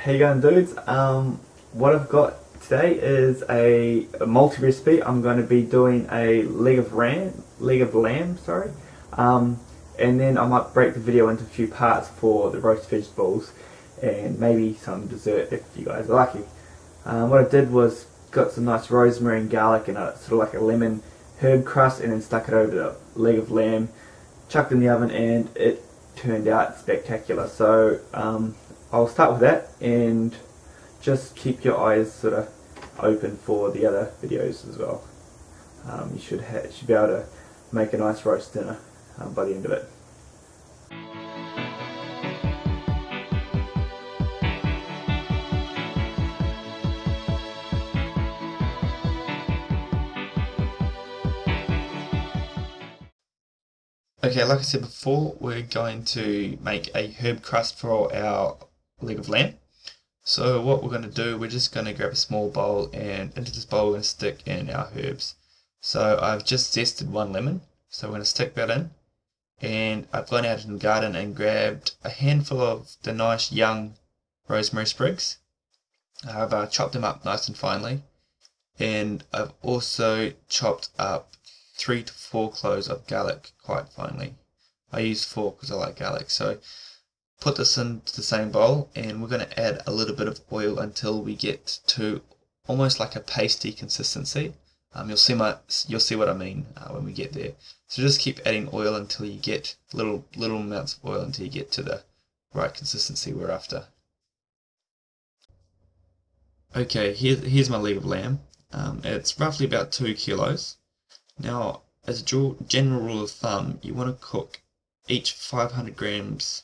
How you going, dudes? What I've got today is a multi-recipe. I'm going to be doing a leg of lamb, sorry. And then I might break the video into a few parts for the roast vegetables and maybe some dessert if you guys are lucky. What I did was got some nice rosemary and garlic and a sort of like a lemon herb crust, and then stuck it over the leg of lamb, chucked in the oven, and it turned out spectacular. So I'll start with that, and just keep your eyes sort of open for the other videos as well. You should be able to make a nice roast dinner by the end of it. Okay, like I said before, we're going to make a herb crust for our leg of lamb. So what we're going to do, we're just going to grab a small bowl, and into this bowl we're going to stick in our herbs. So I've just zested one lemon, so we're going to stick that in. And I've gone out in the garden and grabbed a handful of the nice young rosemary sprigs. I've chopped them up nice and finely. And I've also chopped up 3 to 4 cloves of garlic quite finely. I use 4 because I like garlic. So put this into the same bowl, and we're going to add a little bit of oil until we get to almost like a pasty consistency. You'll see what I mean when we get there. So just keep adding oil until you get little amounts of oil until you get to the right consistency we're after. Okay, here's my leg of lamb. It's roughly about 2 kilos. Now, as a general rule of thumb, you want to cook each 500 grams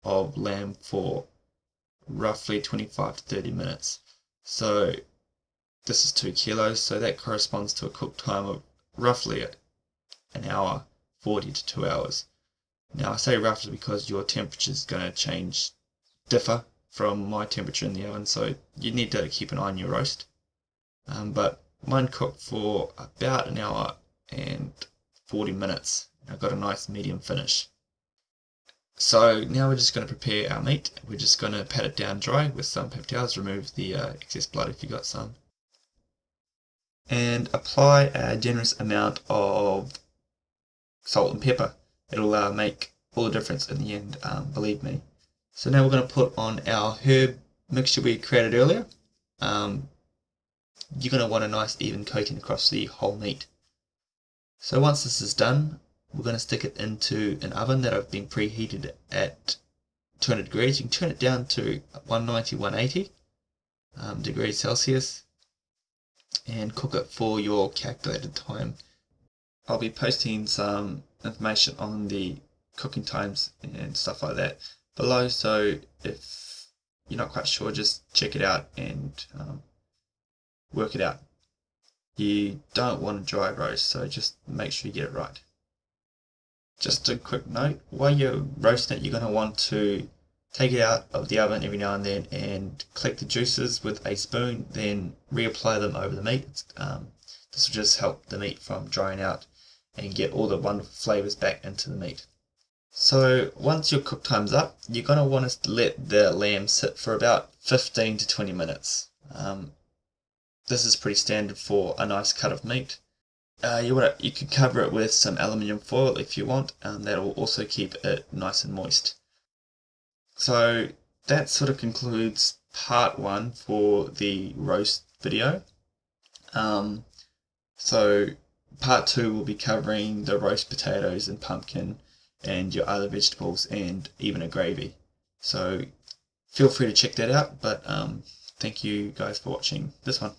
of lamb for roughly 25 to 30 minutes. So this is 2 kilos, so that corresponds to a cook time of roughly an hour, 40 to 2 hours. Now I say roughly because your temperature is going to differ from my temperature in the oven, so you need to keep an eye on your roast. But mine cooked for about an hour and 40 minutes. I've got a nice medium finish. So now we're just going to prepare our meat. We're just going to pat it down dry with some paper towels, remove the excess blood if you've got some, and apply a generous amount of salt and pepper. It'll make all the difference in the end, believe me. So now we're going to put on our herb mixture we created earlier. You're going to want a nice even coating across the whole meat. So once this is done, we're going to stick it into an oven that I've been preheated at 200 degrees. You can turn it down to 190, 180 degrees Celsius and cook it for your calculated time. I'll be posting some information on the cooking times and stuff like that below, so if you're not quite sure, just check it out and work it out. You don't want a dry roast, so just make sure you get it right. Just a quick note, while you're roasting it, you're going to want to take it out of the oven every now and then and collect the juices with a spoon, then reapply them over the meat. This will just help the meat from drying out and get all the wonderful flavours back into the meat. So once your cook time's up, you're going to want to let the lamb sit for about 15 to 20 minutes. This is pretty standard for a nice cut of meat. You can cover it with some aluminium foil if you want, and that will also keep it nice and moist. So that sort of concludes part 1 for the roast video. So part 2 will be covering the roast potatoes and pumpkin and your other vegetables and even a gravy. So feel free to check that out, but thank you guys for watching this one.